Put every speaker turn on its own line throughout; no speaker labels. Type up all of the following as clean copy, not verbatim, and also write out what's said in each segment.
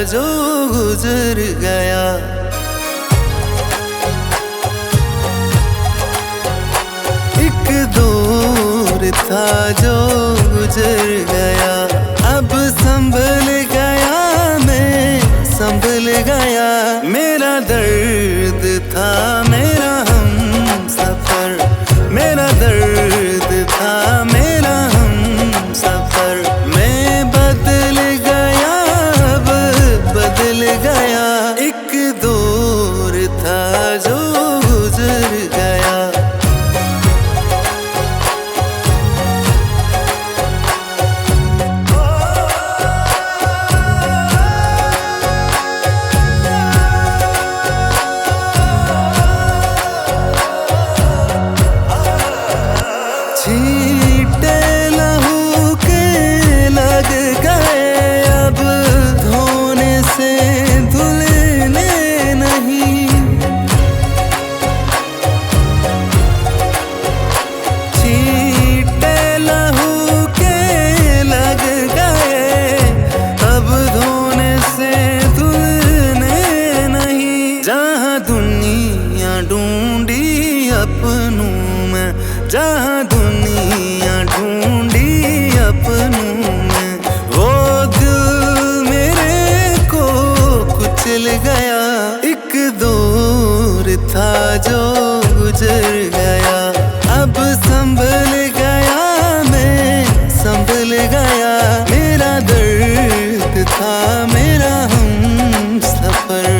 जो गुजर गया। एक दौर था जो गुजर गया, अब संभल गया मैं संभल गया। मेरा दर्द था मेरा हम सफर, मेरा दर्द था मेरा हम सफर। मैं बदल गया अब बदल गया, एक दौर था जो गुजर गया। छींटे लहू के लग गए, अब धोने से धुलने नहीं। छींटे लहू के लग गए, अब धोने से धुलने नहीं। जहाँ दुनिया ढूंढी अपनों में, जहाँ दुनिया ढूंढी अपनों में, वो दिल मेरे को कुचल गया। एक दौर था जो गुजर गया, अब संभल गया मैं संभल गया। मेरा दर्द था मेरा हम सफर।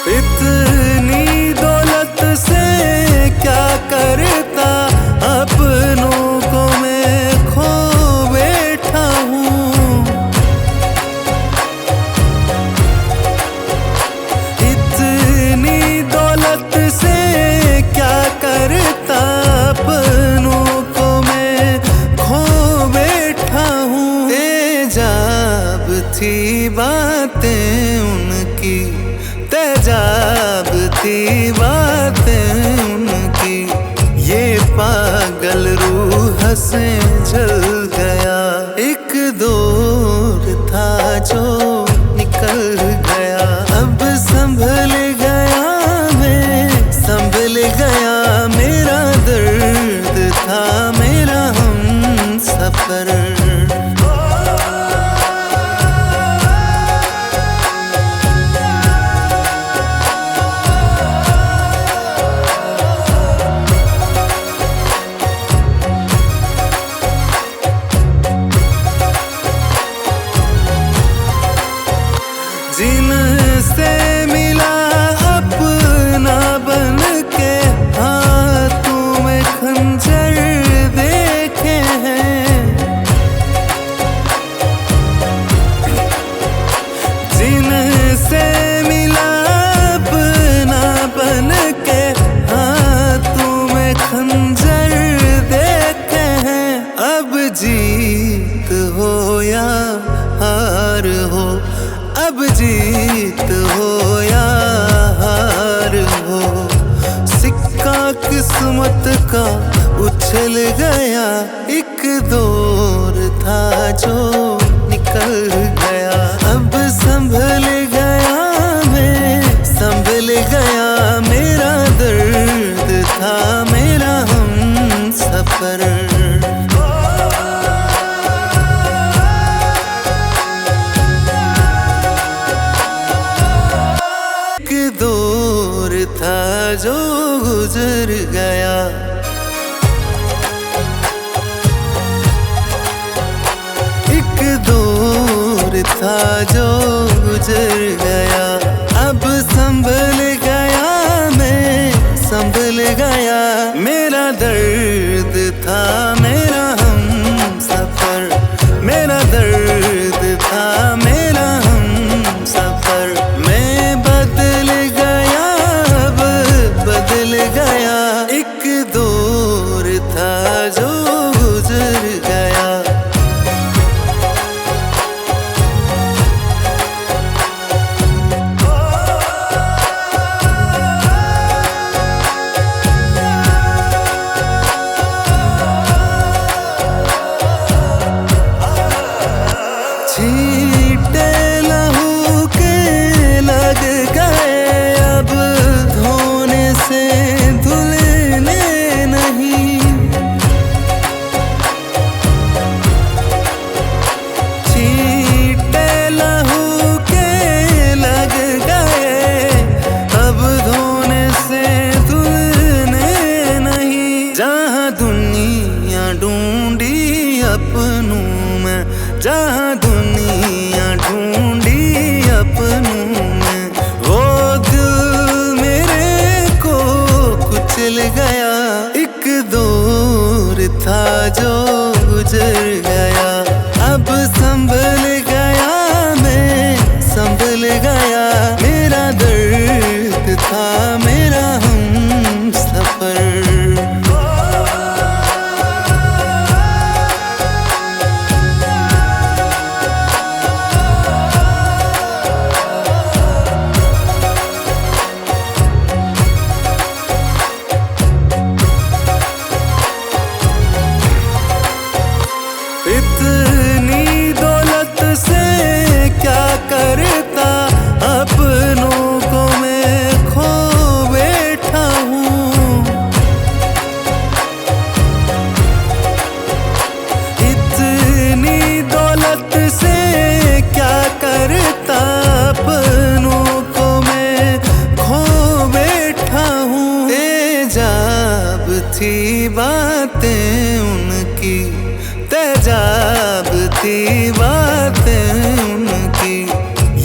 इतनी दौलत से क्या करता, अपनों को मैं खो बैठा हूँ। इतनी दौलत से क्या करता, अपनों को मैं खो बैठा हूँ। तेजाब थी बातें उनकी, तेजाब थी बातें उनकी। ये पागल रूह से जल गया, एक दौर था जो निकल गया। अब संभल गया मैं संभल गया, मेरा दर्द था मेरा हम सफर। जिनसे मिला अपना बन के, हाथों में खंजर देखे हैं। जिनसे मिला अपना बन के, हाथों में खंजर देखे हैं। अब जीत हो या हार हो, अब जीत हो या हार हो, सिक्का किस्मत का उछल गया। एक दौर था जो निकल गया, अब संभल गया मैं संभल गया। मेरा दर्द था मेरा हम सफर। दौर था जो गुजर गया, एक दौर था जो गुजर गया। अब संभल गया मैं संभल गया। मेरा दर्द था मेरा हम सफर, मेरा दर्द था मेरा हम सफर। मैं बदल गया अब बदल गया, एक दौर था जो गुजर गया। अपनों में, जहाँ दुनिया ढूंढी अपनों में। वो दिल मेरे को कुचल गया, एक दौर था जो गुजर गया। अब संभल गया मैं, संभल गया। मेरा दर्द था मेरा हम सफर। इतनी दौलत से क्या करता, अपनों को मैं खो बैठा हूँ। इतनी दौलत से क्या करता, अपनों को मैं खो बैठा हूँ। तेजाब थी बातें उनकी, तेजाब थी बातें उनकी।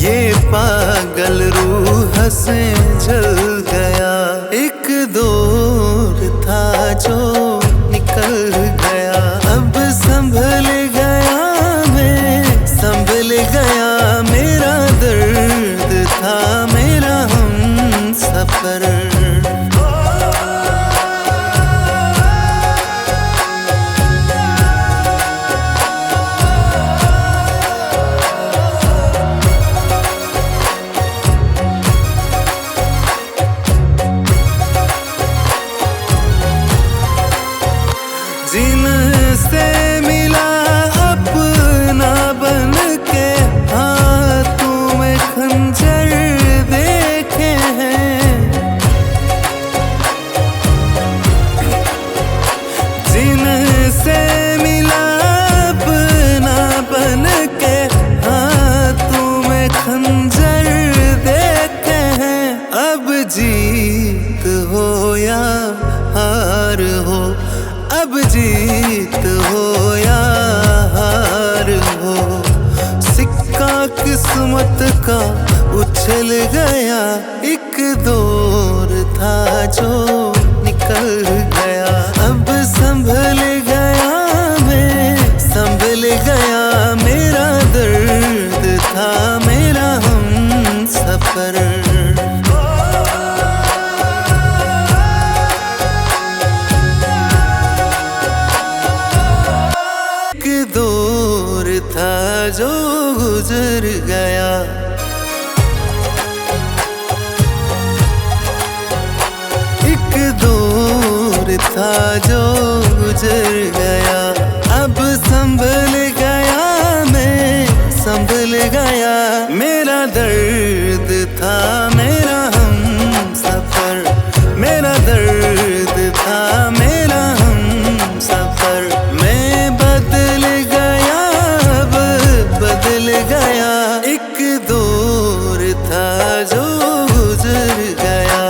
ये पागल रूह से जल गया, एक दौर था जो निकल गया। अब संभल गया मैं, संभल गया। मेरा दर्द था मेरा हम सफर। जिनसे मिला अपना बन के, हाथों में खंजर देखे हैं। जिनसे मिला अपना बन के, हाथों में खंजर देखे हैं। अब जीत हो या हार हो, अब जीत हो या हार हो। सिक्का किस्मत का उछल गया, एक दौर था जो निकल गया। अब संभल गया मैं, संभल गया। मेरा दर्द था मेरा हम सफर। दौर था जो गुजर गया, एक दौर था जो गुजर गया। अब संभल गया मैं, संभल गया। मेरा दर्द था मेरा हम सफर। मेरा दर्द था मेरा हम सफर। मैं बदल गया, अब बदल गया। एक दौर था जो गुजर गया।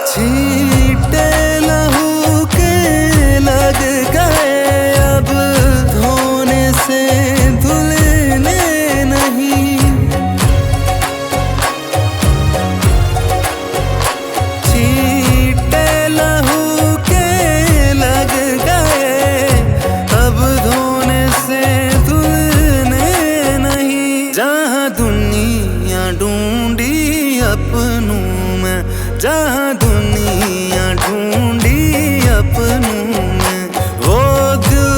छींटे लहू के लग गए, अब धोने से धुलने नहीं। छींटे लहू के लग गए, अब धोने से धुलने नहीं। जहाँ दुनिया ढूंढी अपनों में, जहाँ दुनिया ढूंढी अपनों में। वो दिल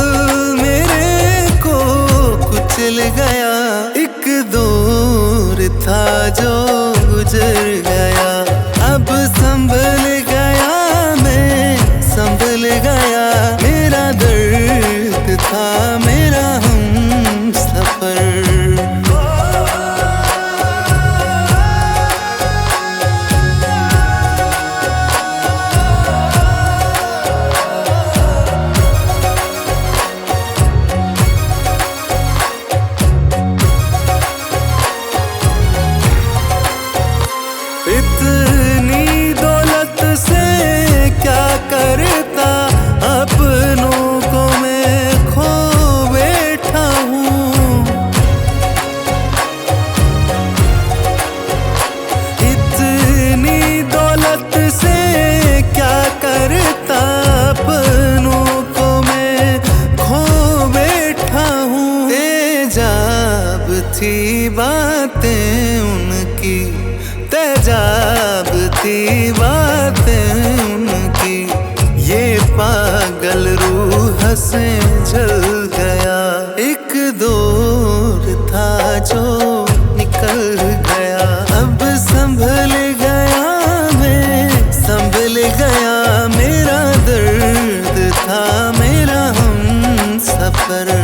मेरे को कुचल गया, एक दौर था जो गुजर गया। अब संभल गया मैं, संभल गया। मेरा दर्द था मेरा हम सफर। हंसे जल गया। एक दौर था जो निकल गया, अब संभल गया मैं, संभल गया। मेरा दर्द था मेरा हम सफर।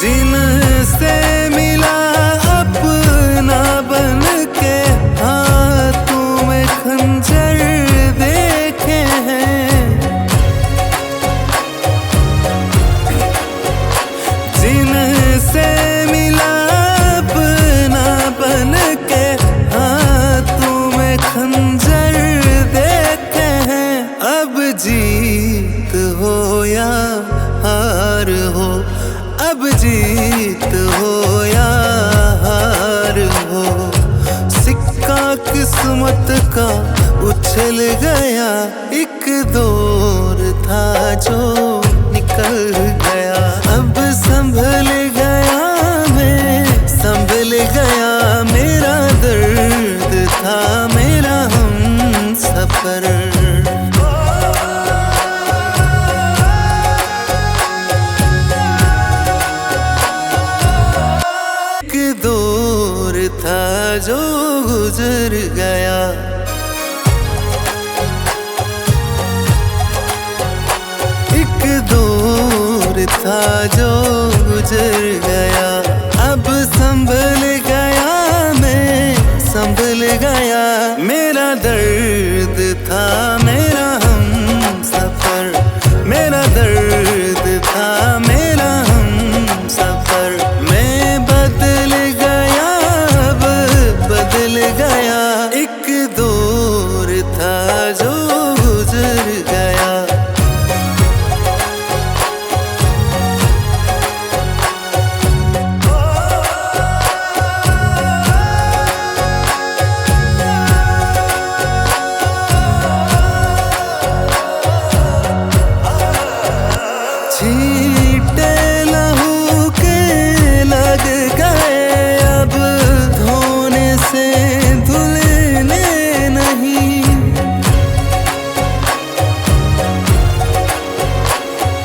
जिनसे मिला अपना बन के, हाथों में खंजर देखे हैं। जिनसे मिला अपना बन के, हाथों में खंजर देखे हैं। अब जीत हो या हार हो, अब जीत हो या हार हो, सिक्का किस्मत का उछल गया। एक दौर था जो निकल गया, अब संभल गया मैं, संभल गया। मेरा दर्द था मेरा हम सफर। दौर था जो गुजर गया, एक दौर था जो गुजर गया। अब संभल गया मैं, संभल गया। मेरा दर्द था मेरा हम सफर, मेरा दर्द था मेरा हम सफर। मैं बदल गया, अब बदल गया। एक दौर था जो गुजर गया। छींटे लहू के लग गए, अब धोने से धुलने नहीं।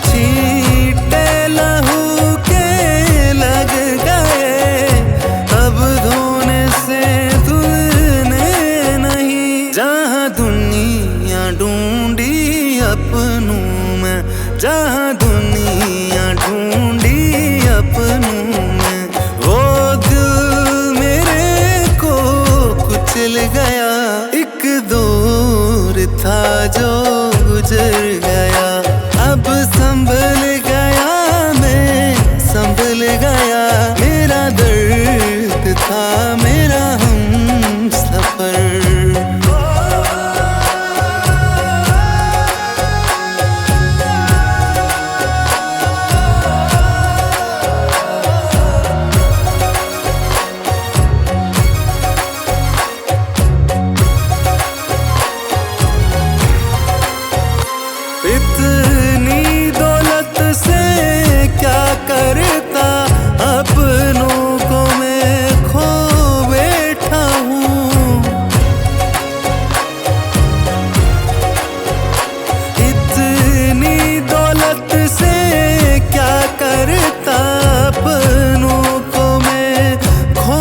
छींटे लहू के लग गए, अब धोने से धुलने नहीं। जहाँ दुनिया ढूंढी अपनों में, जहाँ दुनिया ढूंढी अपनों में, वो दिल मेरे को कुचल गया। एक दौर था जो गुजर गया, अब संभल गया मैं, संभल गया। मेरा दर्द था मेरा हम सफर। इतनी दौलत से क्या करता, अपनों को मैं खो बैठा हूँ। इतनी दौलत से क्या करता, अपनों को मैं खो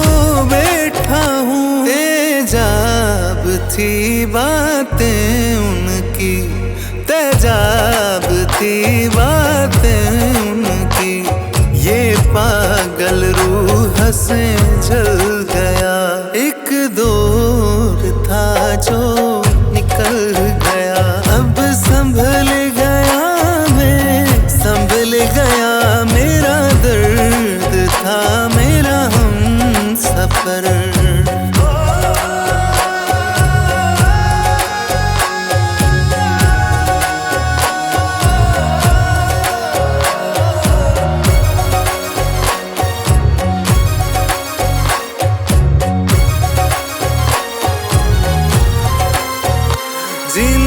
बैठा हूँ। तेजाब थी बातें उनकी, तेजाब थी बातें उनकी। ये पागल रूह से जल गया, एक दौर था जो निकल गया। अब संभल गया मैं, संभल गया। मेरा दर्द था मेरा हम सफर। जिन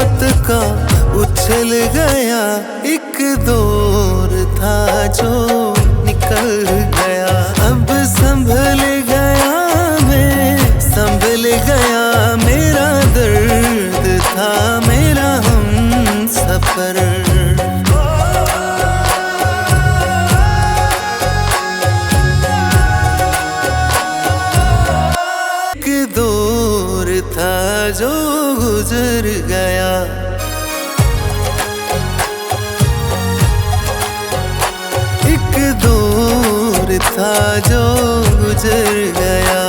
किस्मत का उछल गया, एक दौर था जो निकल गया। अब संभल गया मैं, संभल गया, मेरा दर्द था मेरा हम सफर। एक दौर था जो गुजर गया, एक दौर था जो गुजर गया।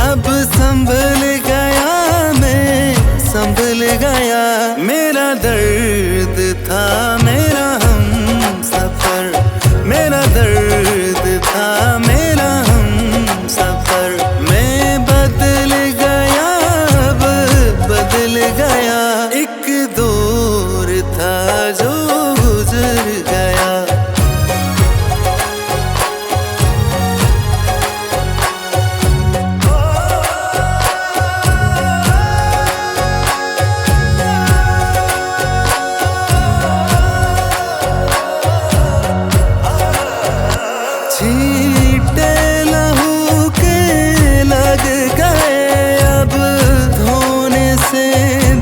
अब संभल गया मैं, संभल गया, मेरा दर्द था मेरा हम सफर। मेरा दर्द था मेरा हम सफर। मैं बदल गया, अब बदल गया, एक दौर था जो गुजर गया। छींटे लहू के लग गए, अब धोने से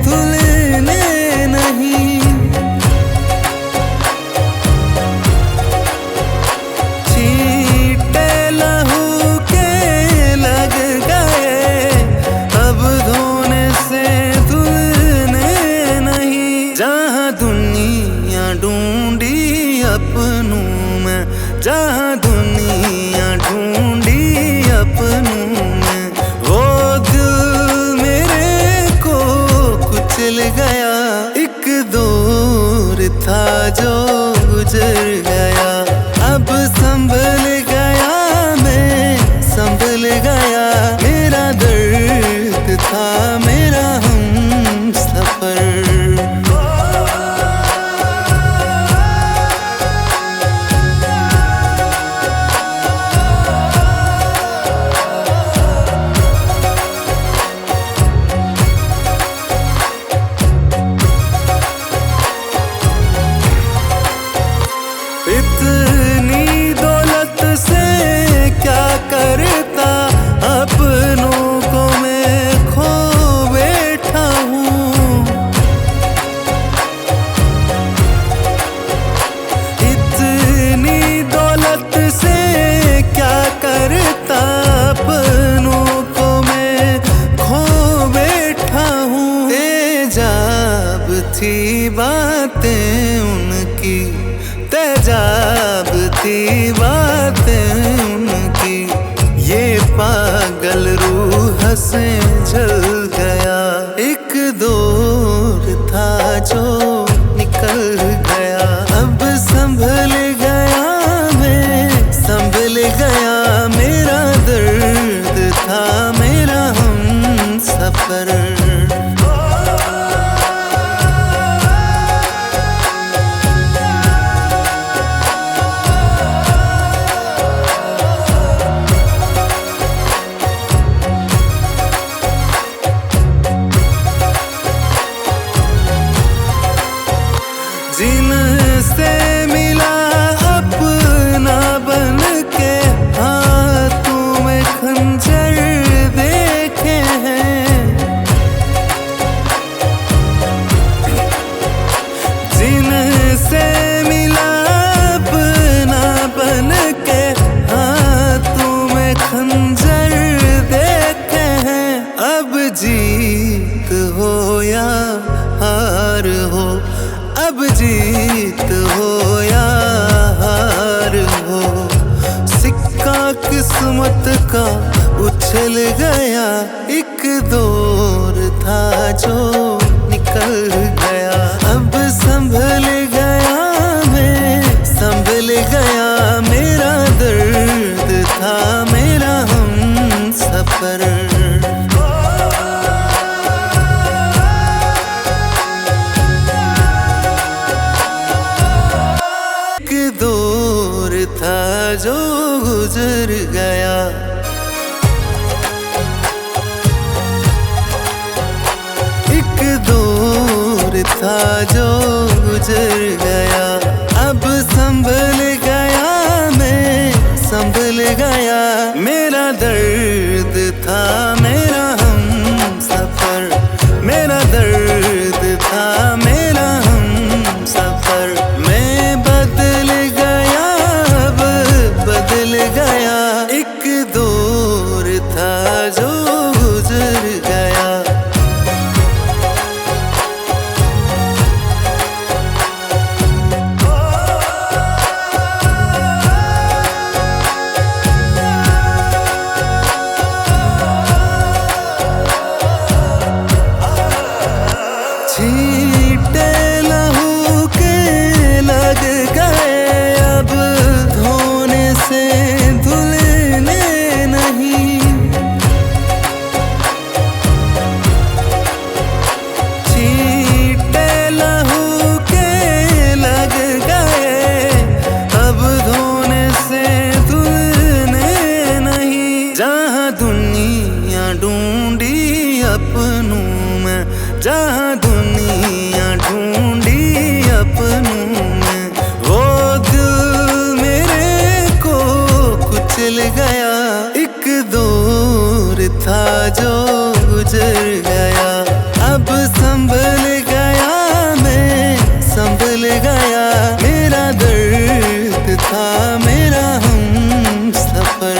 धुलने नहीं। छींटे लहू के लग गए, अब धोने से धुलने नहीं। जहाँ दुनिया ढूंढी अपनों में, जहाँ दुनिया ढूंढी अपनों में, वो दिल मेरे को कुचल गया। एक दौर था जो गुजर गया, अब संभल गया मैं, संभल गया, मेरा दर्द था मेरा हम सफर। इतनी दौलत से क्या करता, अपनों को मैं खो बैठा हूँ। इतनी दौलत से क्या करता, अपनों को मैं खो बैठा हूँ। तेजाब थी बातें उनकी, तेजाब थी बातें उनकी, ये पागल रूह से जल गया। एक दौर था जो निकल गया, अब संभल गया मैं, संभल गया, मेरा दर्द था मेरा हम सफर। जिनसे मिला अपना बन के, हाथों में खंजर देखे हैं। जिनसे मिला अपना बन के, हाथों में खंजर देखे हैं। अब जीत हो या हार हो, अब जीत हो या हार हो, सिक्का किस्मत का उछल गया। एक दौर था जो निकल गया, अब संभल गया मैं, संभल गया, मेरा दर्द था मेरा हम सफर। दौर था जो गुजर गया, एक दौर था जो गुजर गया। अब संभल गया मैं, संभल गया। मेरा दर्द था मेरा हम सफर, मेरा दर्द था मेरा हम सफर। मैं बदल गया, अब बदल गया। एक दौर था जो गुजर गया। छींटे लहू के लग गए, अब धोने से धुलने नहीं। छींटे लहू के लग गए, अब धोने से धुलने नहीं। जहाँ दुनिया ढूंढी अपनों में, जहाँ दुनिया ढूंढी अपनों में, वो दिल मेरे को कुचल गया। एक दौर था जो गुजर गया। अब संभल गया मैं, संभल गया। मेरा दर्द था मेरा हम सफर।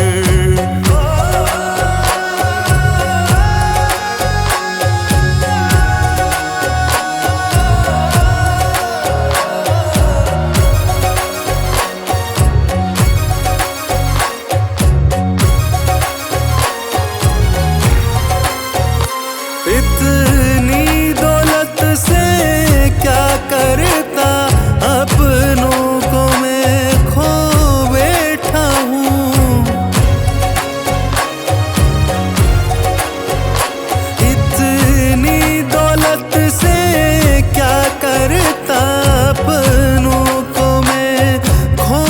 इतनी दौलत से क्या करता, अपनों को मैं खो बैठा हूँ। इतनी दौलत से क्या करता, अपनों को मैं खो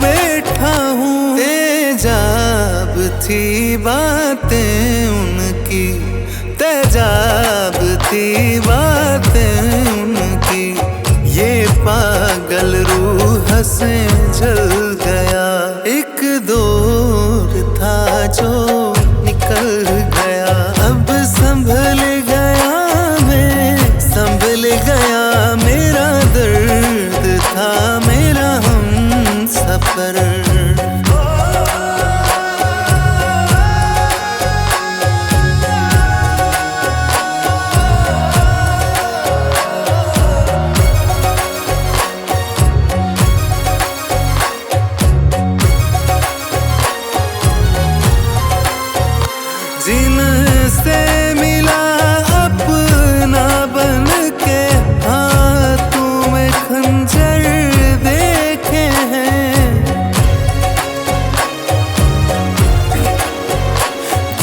बैठा हूँ। तेजाब थी बातें उनकी, तेजाब थी बातें उनकी। ये पागल रूह से जल गया। एक दौर था जो निकल गया। अब संभल गया मैं, संभल गया। मेरा दर्द था मेरा हम सफर। जिनसे मिला अपना बन के, हाथों में खंजर देखे हैं।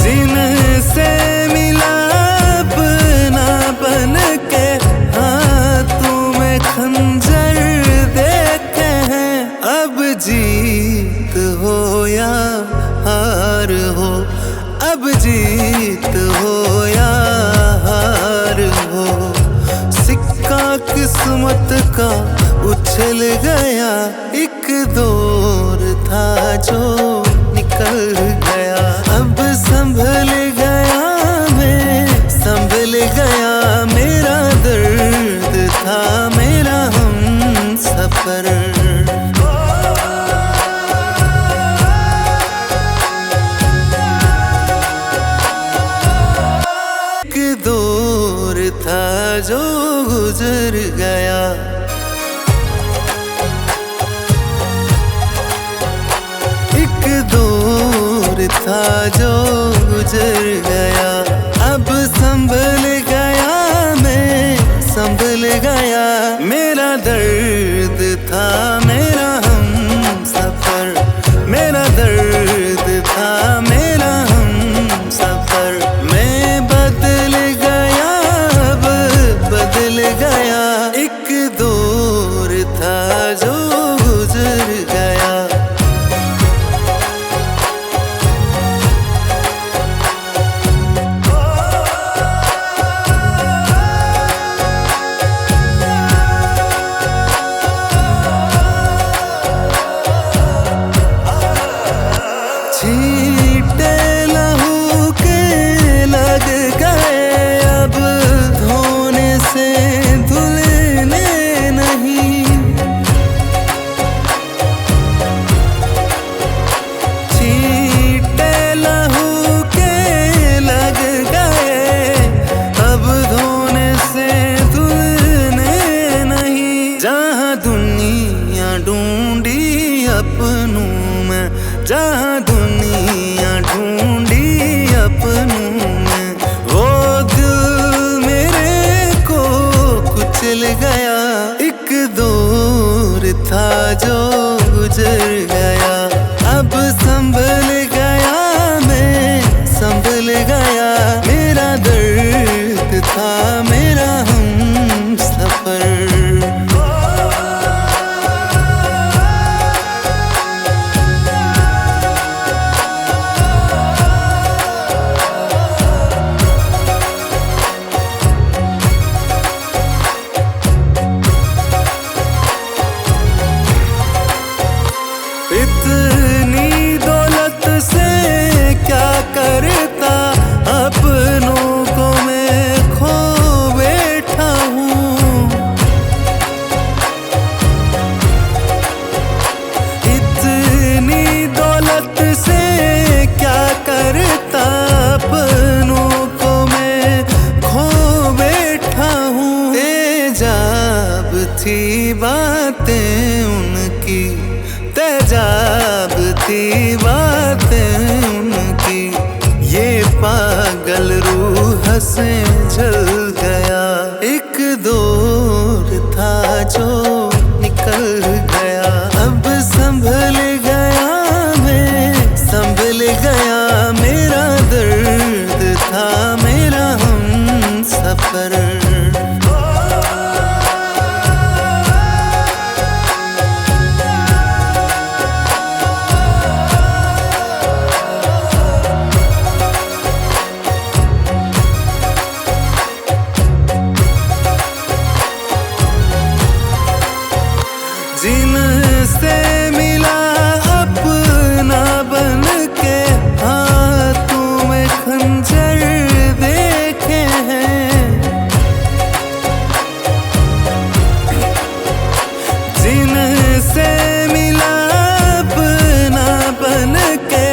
जिनसे मिला अपना बन के, हाथों में खंजर देखे हैं। अब जीत हो या हार हो, अब जीत हो या हार हो, सिक्का किस्मत का उछल गया। एक दौर था जो निकल गया। अब संभल गया मैं, संभल गया। मेरा दर्द था मेरा हम सफर। दौर था जो गुजर गया। एक दौर था जो गुजर गया। अब संभल गया मैं, संभल गया। मेरा दर्द था मेरा हम सफर, मेरा दर्द था मेरा हम सफर। मैं बदल गया, अब बदल गया। एक दौर था जो गुजर गया। गया, मेरा दर्द था मेरा हम सफर। इतनी दौलत से क्या करता, अपनों को मैं खो बैठा हूँ। इतनी दौलत से क्या करता, अपनों को मैं खो बैठा हूँ। तेजाब थी बातें उनकी, तेजाब थी बातें उनकी, ये पागल रूह से जल गया। एक दौर था जो निकल गया, अब संभल गया मैं, संभल गया। मेरा दर्द था मेरा हम सफर। जिनसे मिला अपना बन के, हाथों में खंजर देखे हैं। जिनसे मिला अपना बन के,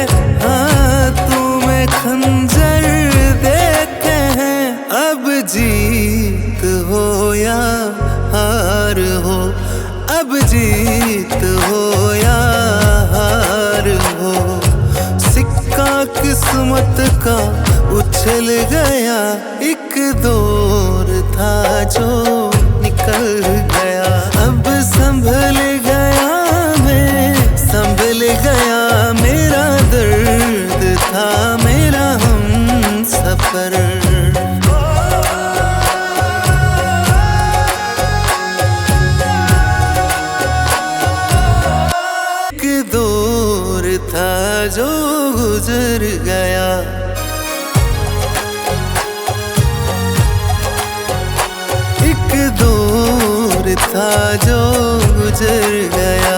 हाथों में खंजर देखे हैं। अब जीत हो या हार हो, अब जीत हो या हार हो, सिक्का किस्मत का उछल गया। एक दौर था जो निकल गया, अब संभल गया मैं, संभल गया। मेरा दर्द था मेरा हम सफर। दौर था जो गुजर गया, एक दौर था जो गुजर गया।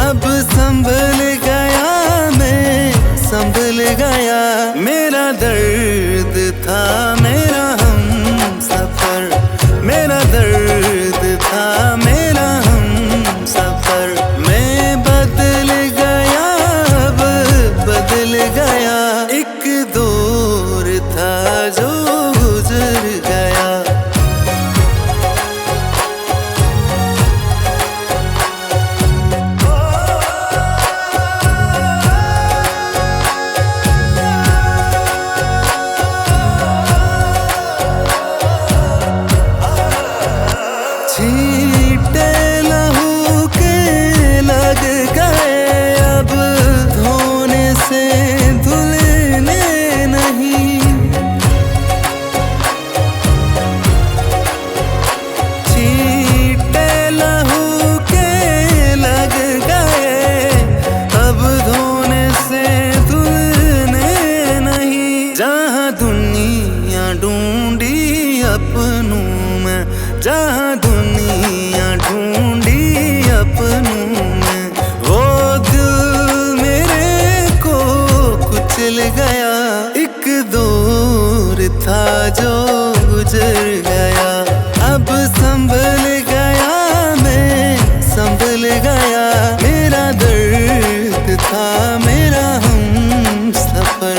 अब संभल गया मैं, संभल गया। मेरा दर्द था मेरा हम सफर, मेरा दर्द था मेरा हम सफर। मैं बदल गया, अब बदल गया। एक दौर था जो गुजर गया। छींटे लहू के लग गए, अब धोने से धुलने नहीं। छींटे लहू के लग गए, अब धोने से धुलने नहीं। जहाँ दुनिया ढूंढी अपनों में, जहाँ दुनिया ढूंढी अपनों में, वो दिल मेरे को कुचल गया। एक दौर था जो गुजर गया, अब संभल गया मैं, संभल गया। मेरा दर्द था मेरा हम सफर।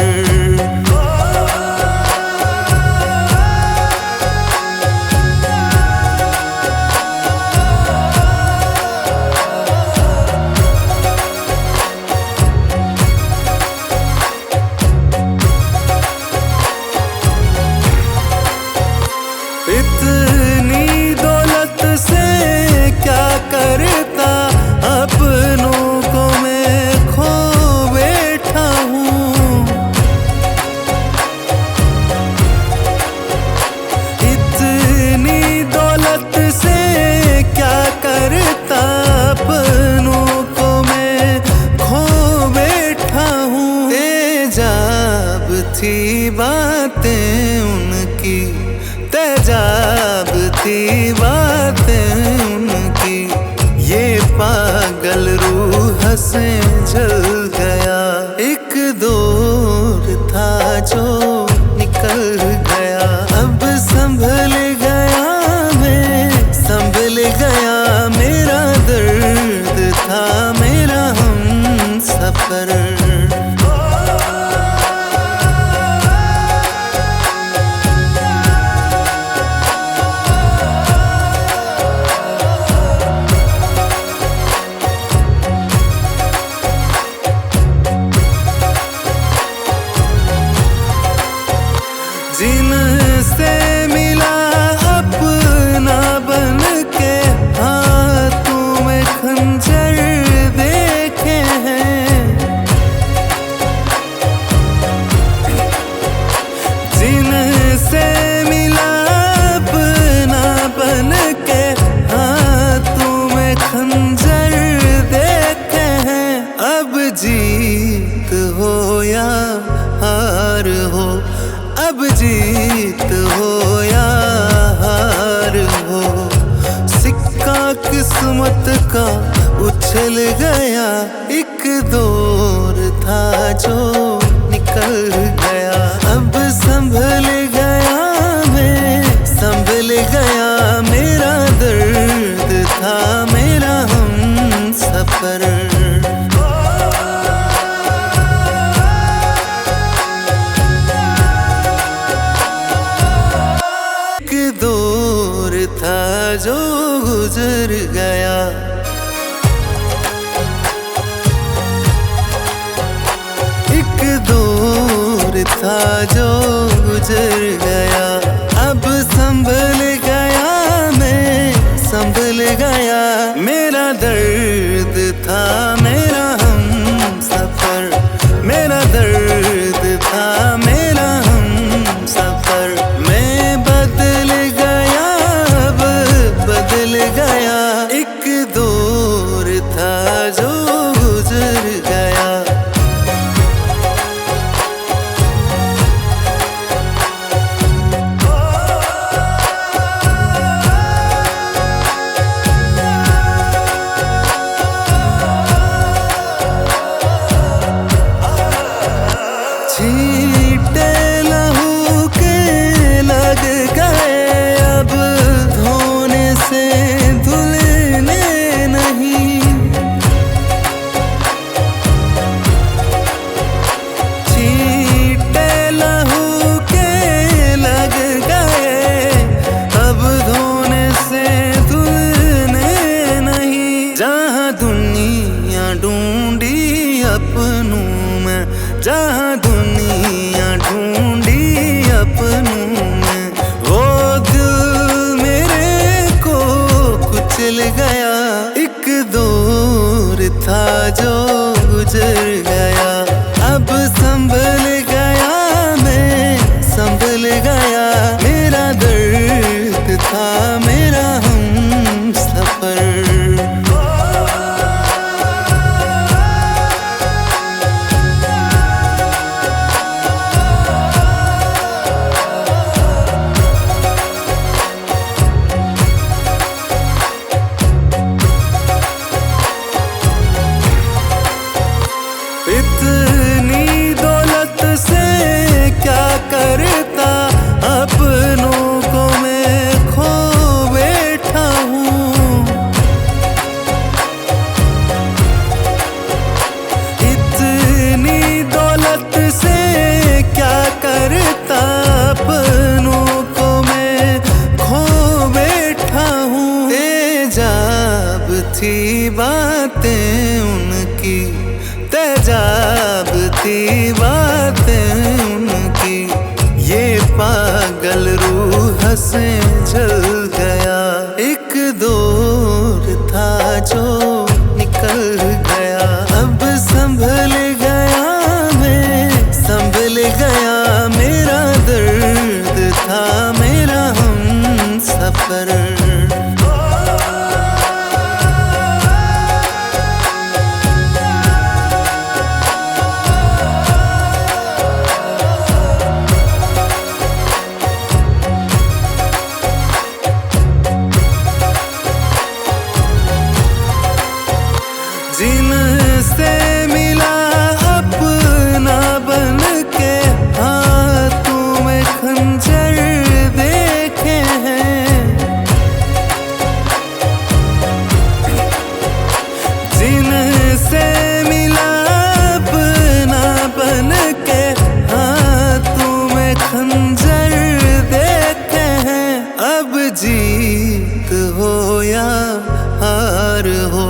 थी बातें उनकी, तेजाब थी बातें उनकी। ये पागल रूह से जल गया, एक दौर था जो निकल गया। अब संभल गया मैं, संभल गया। मेरा दर्द था मेरा हम सफर। जिनसे मिला अपना बन के, हाथों में खंजर देखे हैं। जिनसे मिला अपना बन के, हाथों में खंजर देखे हैं। अब जीत हो या हार हो, अब जीत हो या हार हो, सिक्का किस्मत का उछल गया। एक दौर था जो निकल गया। अब संभल गया मैं, संभल गया। मेरा दर्द था मेरा हम सफर। दौर था जो गुजर गया, एक दौर था जो गुजर गया। अब संभल गया मैं, संभल गया। मेरा दर्द था मेरा हम सफर, मेरा दर्द था मेरा हम सफर। मैं बदल गया, अब बदल गया। एक दौर था जो गुजर गया। छींटे लहू के लग गए, अब धोने से धुलने नहीं। छींटे लहू के लग गए, अब धोने से धुलने नहीं। जहाँ दुनिया ढूंढी अपनों में, जहाँ दुनिया ढूंढी अपनों में, वो दिल मेरे को कुचल गया। एक दौर था जो गुजर गया। अब संभल गया मैं, संभल गया। मेरा दर्द था मेरा हम सफर। इतनी दौलत से क्या करता, अपनों को मैं खो बैठा हूँ। इतनी दौलत से क्या करता, अपनों को मैं खो बैठा हूँ। तेजाब थी बातें उनकी, तेजाब थी बातें उनकी। ये पागल रूह से जल गया, एक दौर था जो निकल गया। अब संभल गया मैं, संभल गया। मेरा दर्द था मेरा हम सफर। खंजर देखे हैं। अब जीत हो या हार हो,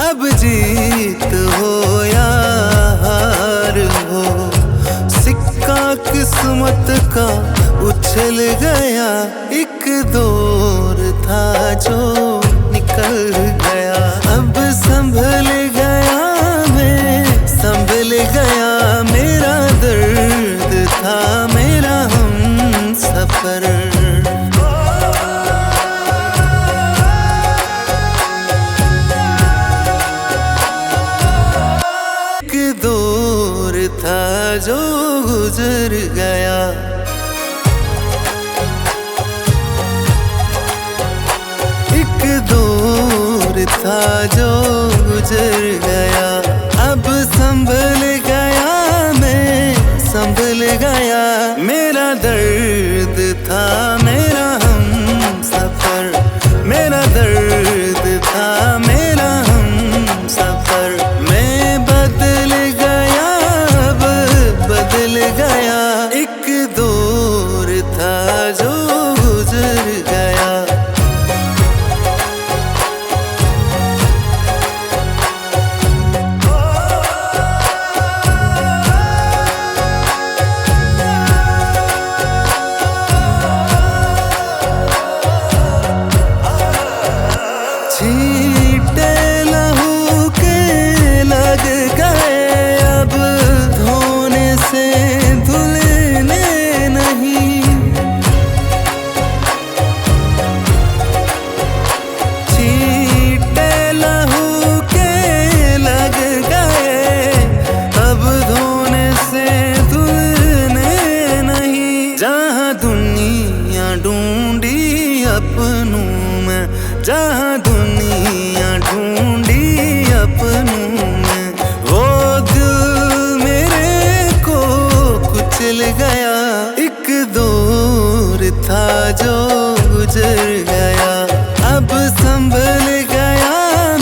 अब जीत हो या हार हो, सिक्का किस्मत का उछल गया। एक दौर था जो निकल गया। अब संभल गया मैं, संभल गया। मेरा दर्द था मेरा हम सफर। एक दौर था जो गुजर गया। एक दौर था जो गुजर गया। अब संभल गया मैं, संभल गया। मेरा दर्द था मेरा हम सफर। मेरा दर्द था मेरा हम सफर। मैं बदल गया, अब बदल गया। एक दौर था जो गुजर गया। छींटे लहू के लग गए, अब धोने से धुलने नहीं। छींटे लहू के लग गए, अब धोने से धुलने नहीं। जहाँ दुनिया ढूंढी अपनों में, जहाँ दुनिया ढूंढी अपनों में, वो दिल मेरे को कुचल गया। एक दौर था जो गुजर गया। अब संभल गया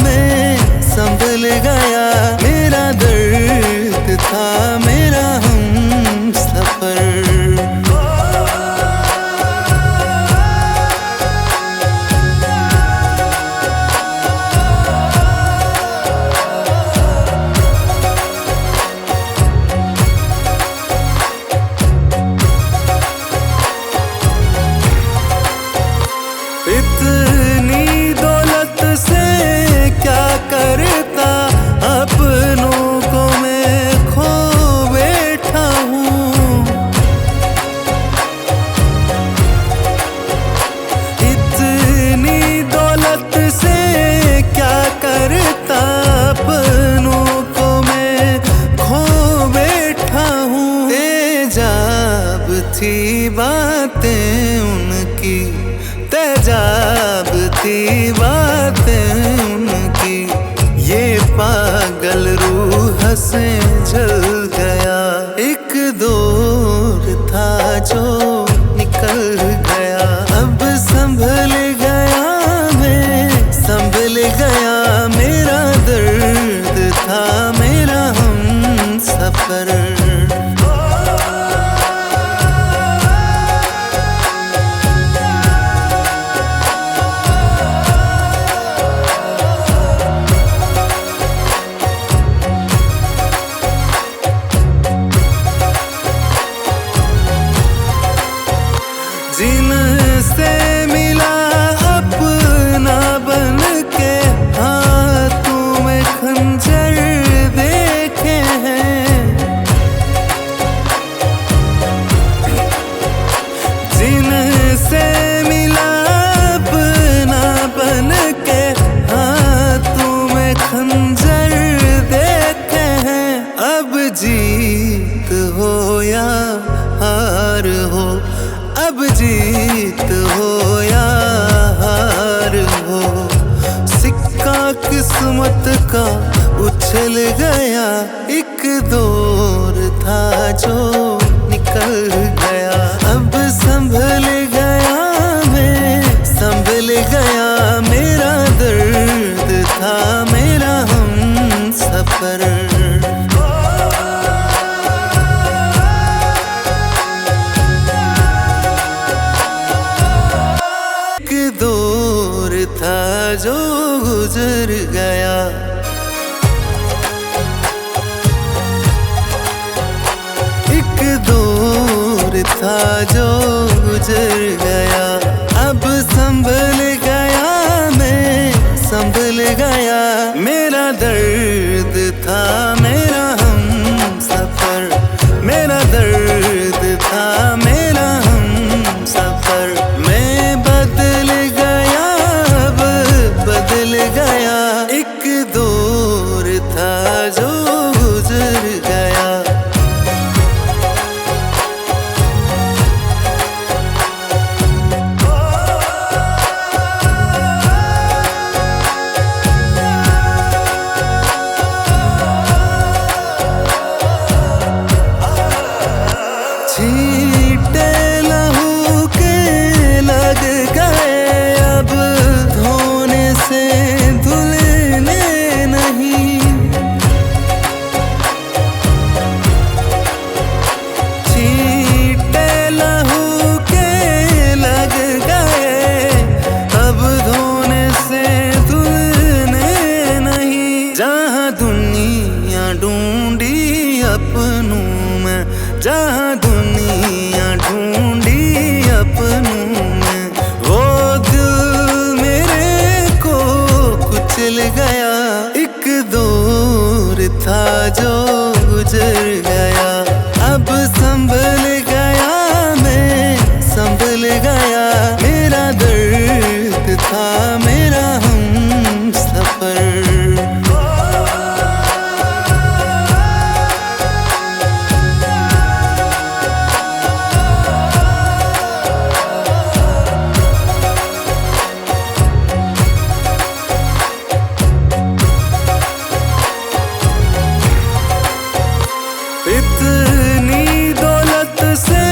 मैं, संभल गया। मेरा दर्द था मेरा हम सफर। इतनी दौलत से क्या करता, अपनों को मैं खो बैठा हूँ। इतनी दौलत से क्या करता, अपनों को मैं खो बैठा हूँ। तेजाब थी बातें उनकी, तेजाब थी बातें उनकी। ये पागल रूह से जल गया। एक दौर था जो निकल गया। अब संभल गया मैं, संभल गया। मेरा दर्द था मेरा हम सफर। जिनसे मिला अपना बन के, हाथों में खंजर देखे हैं। जिनसे मिला अपना बन के, हाथों में खंजर देखे हैं। अब जीत हो या हार हो, अब जीत हो या हार हो, सिक्का किस्मत का उछल गया। एक दौर था जो निकल गया। अब संभल गया मैं, संभल गया। मेरा दर्द था मेरा हम सफर। गुजर गया। एक दौर था जो गुजर गया, अब संभल गया मैं संभल गया। मेरा दर्द था मेरा हम सफर, मेरा दर्द था मेरा हम सफर। मैं बदल गया अब बदल गया, एक दौर था जो गुजर गया। छींटे लहू के लग गए, अब धोने से धुलने नहीं। छींटे लहू के लग गए, अब धोने से धुलने नहीं। जहाँ दुनिया ढूंढी अपनों में, जहाँ दुनिया ढूंढी अपनों में, वो दिल मेरे को कुचल गया। एक दौर था जो गुजर गया, अब संभल गया मैं संभल गया। मेरा दर्द था मेरा हम सफर। इतनी दौलत से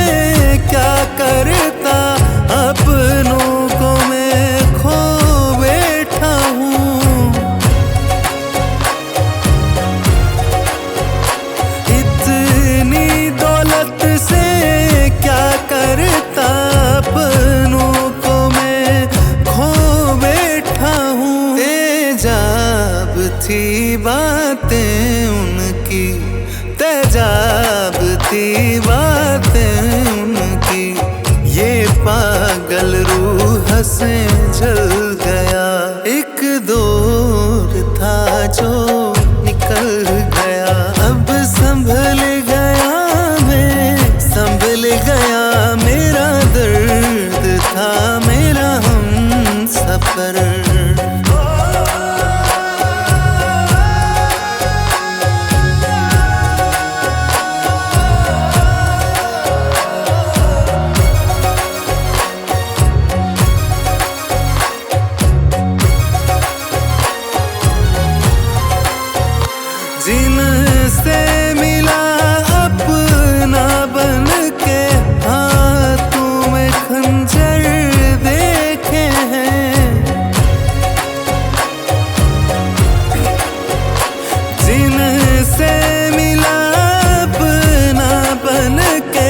क्या करता, अपनों को मैं खो बैठा हूँ। इतनी दौलत से क्या करता, अपनों को मैं खो बैठा हूँ। तेजाब थी बातें उनकी, तेजाब थी बातें उनकी। ये पागल रूह से जल गया, एक दौर था जो निकल गया। अब संभल गया मैं संभल गया, मेरा दर्द था मेरा हम सफर। जिनसे मिला अपना बन के, हाथों में खंजर देखे हैं। जिनसे मिला अपना बन के,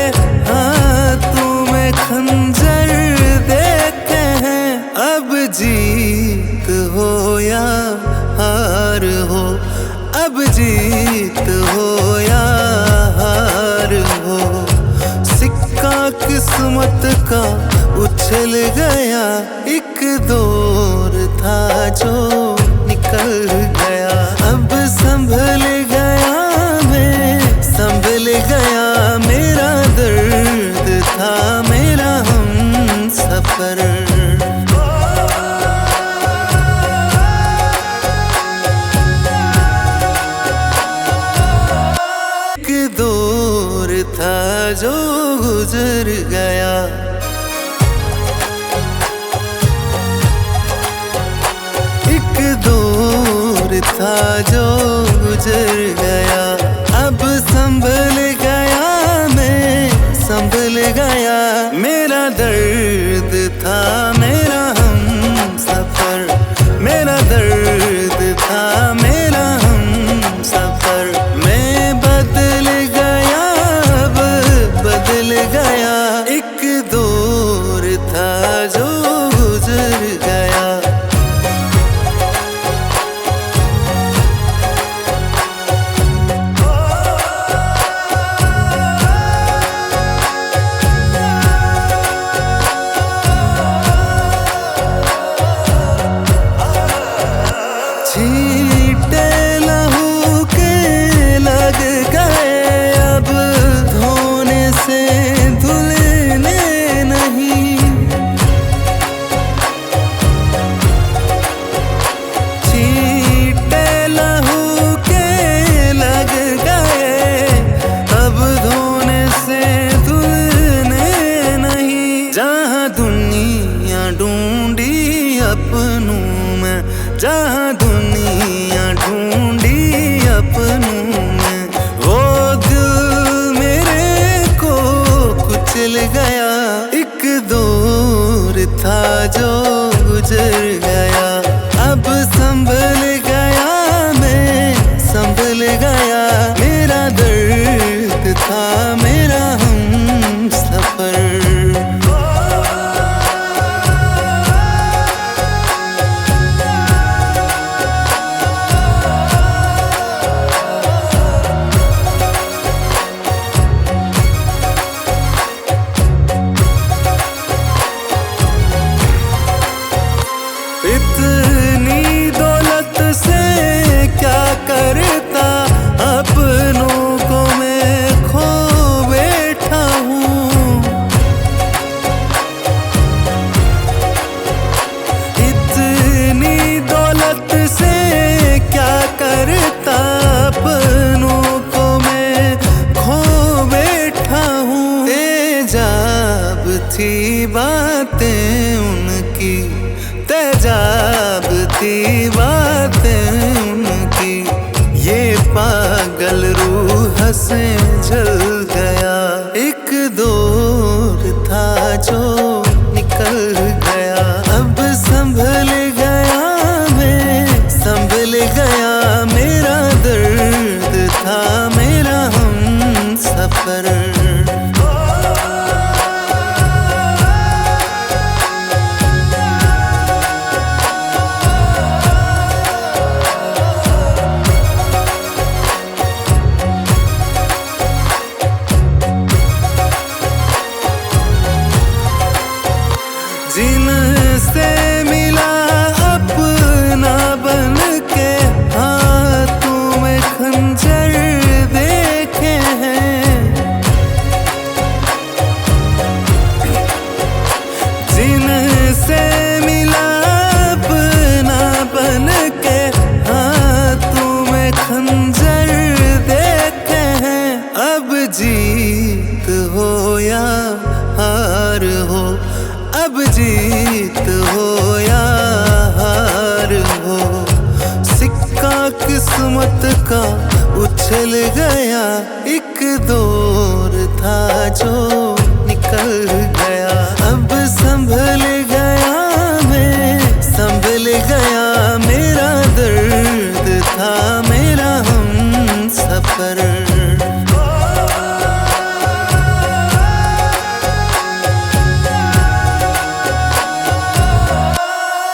हाथों में खंजर देखे हैं। अब जीत हो या हार हो, अब जीत हो या हार हो, सिक्का किस्मत का उछल गया। एक दौर था जो निकल गया, अब संभल गया मैं संभल गया। मेरा दर्द था मेरा हम सफर। दौर था जो गुजर गया, एक दौर था जो गुजर गया। अब संभल गया मैं संभल गया, मेरा दर्द था मेरा हम सफर। मेरा दर्द था मेरा हम सफर। मैं बदल गया अब बदल गया, एक दौर था जो गुजर गया। अपनों में, जहाँ दुनिया ढूंढी अपनों में। वो दिल मेरे को कुचल गया, एक दौर था जो गुजर गया। अब संभल गया मैं, संभल गया। मेरा दर्द था मेरा हम सफर। इतनी दौलत से क्या करता, अपनों को मैं खो बैठा हूँ। इतनी दौलत से क्या करता, अपनों को मैं खो बैठा हूँ। तेजाब थी बातें उनकी, तेजाब थी बातें उनकी। ये पागल रूह से जल गया, एक दौर था जो निकल गया। अब संभल गया मैं, संभल गया। मेरा दर्द था मेरा हम सफर। जिनसे मिला अपना बन के, हाथों में खंजर देखे हैं। जिनसे मिला अपना बन के, हाथों में खंजर देखे हैं। अब जीत हो या हार हो, अब जीत हो या हार हो। सिक्का किस्मत का उछल गया, एक दौर था जो निकल गया। अब संभल